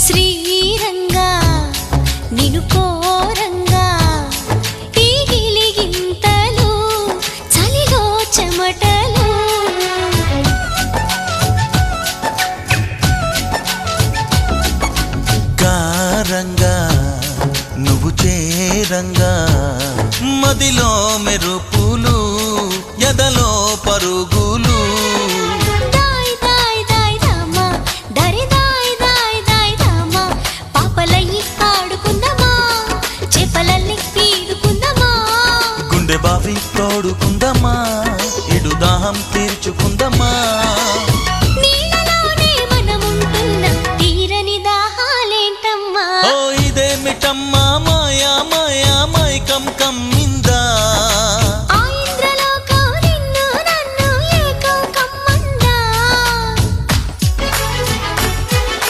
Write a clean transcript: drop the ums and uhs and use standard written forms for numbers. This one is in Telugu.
శ్రీరంగా నిను కోరంగా ఈ గిలిగింతలు చలిలో చెమటలు గారంగా నువ్వు చేరంగా మదిలో మెరుపులు ఎదలో పరుగు